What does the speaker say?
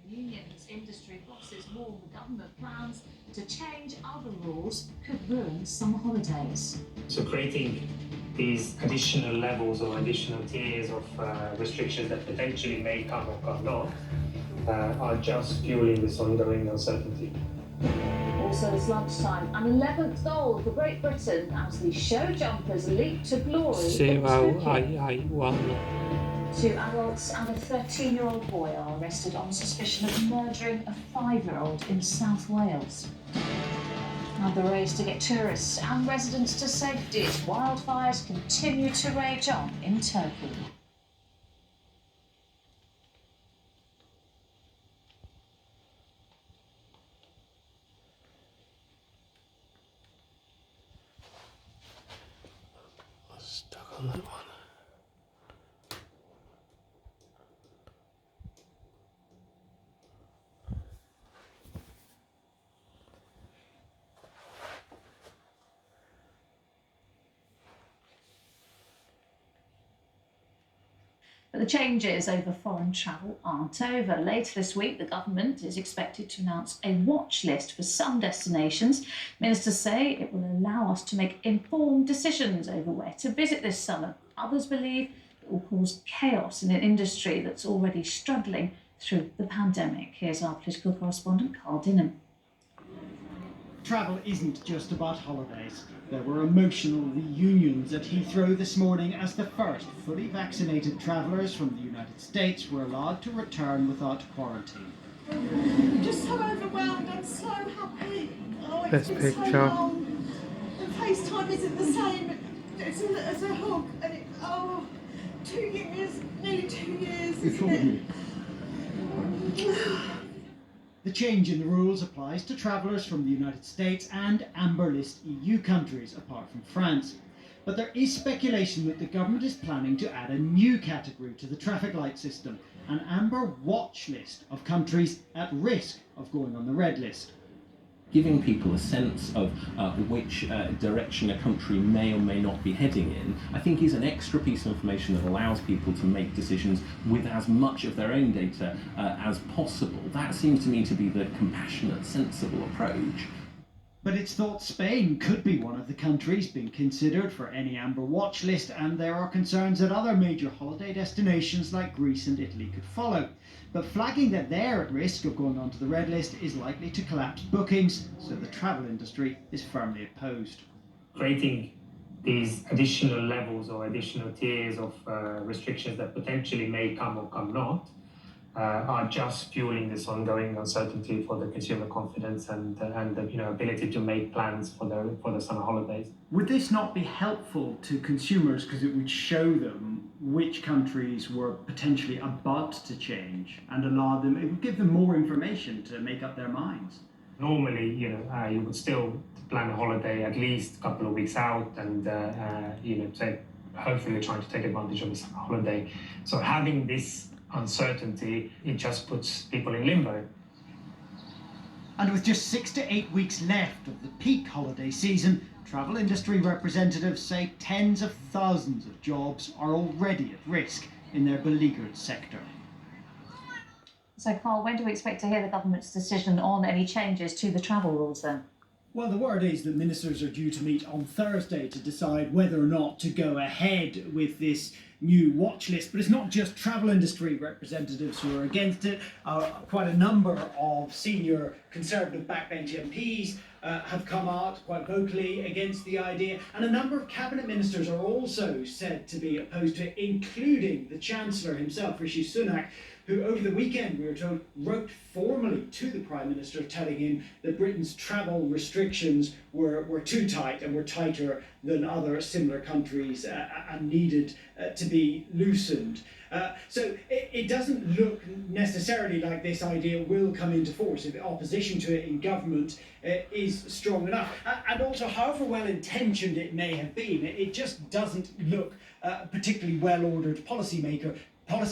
Unions, industry bosses warn the government plans to change other rules could ruin summer holidays. So creating these additional levels or additional tiers of restrictions that potentially may come or come not are just fueling this ongoing uncertainty. Also this lunchtime, an 11th goal for Great Britain as the show jumpers leap to glory. 0-8-1. 2 adults and a 13-year-old boy are arrested on suspicion of murdering a 5-year-old in South Wales. Now the race to get tourists and residents to safety as wildfires continue to rage on in Turkey. I was stuck on that one. But the changes over foreign travel aren't over. Later this week, the government is expected to announce a watch list for some destinations. Ministers say it will allow us to make informed decisions over where to visit this summer. Others believe it will cause chaos in an industry that's already struggling through the pandemic. Here's our political correspondent, Carl Dinham. Travel isn't just about holidays. There were emotional reunions at Heathrow this morning as the first fully vaccinated travellers from the United States were allowed to return without quarantine. I'm just so overwhelmed, I'm so happy. Oh, it's Best been picture. so long. And FaceTime isn't the same as a hug. And it, 2 years, nearly 2 years, isn't it? The change in the rules applies to travellers from the United States and Amber List EU countries, apart from France. But there is speculation that the government is planning to add a new category to the traffic light system, an Amber watch list of countries at risk of going on the red list. Giving people a sense of which direction a country may or may not be heading in, I think is an extra piece of information that allows people to make decisions with as much of their own data as possible. That seems to me to be the compassionate, sensible approach. But it's thought Spain could be one of the countries being considered for any Amber watch list, and there are concerns that other major holiday destinations like Greece and Italy could follow. But flagging that they're at risk of going onto the red list is likely to collapse bookings, so the travel industry is firmly opposed. Creating these additional levels or additional tiers of restrictions that potentially may come or come not are just fueling this ongoing uncertainty for the consumer confidence and the ability to make plans for the summer holidays. Would this not be helpful to consumers because it would show them which countries were potentially about to change and allow them, it would give them more information to make up their minds? Normally, you would still plan a holiday at least a couple of weeks out and, say, hopefully trying to take advantage of the summer holiday. So having this uncertainty, it just puts people in limbo. And with just 6 to 8 weeks left of the peak holiday season, travel industry representatives say tens of thousands of jobs are already at risk in their beleaguered sector. So, Carl, when do we expect to hear the government's decision on any changes to the travel rules then? Well, the word is that ministers are due to meet on Thursday to decide whether or not to go ahead with this new watch list. But it's not just travel industry representatives who are against it. Quite a number of senior Conservative backbench MPs have come out quite vocally against the idea. And a number of cabinet ministers are also said to be opposed to it, including the Chancellor himself, Rishi Sunak, who over the weekend, we were told, wrote formally to the Prime Minister telling him that Britain's travel restrictions were too tight and were tighter than other similar countries and needed to be loosened. So it doesn't look necessarily like this idea will come into force if the opposition to it in government is strong enough. And also, however well-intentioned it may have been, it just doesn't look a particularly well-ordered policymaker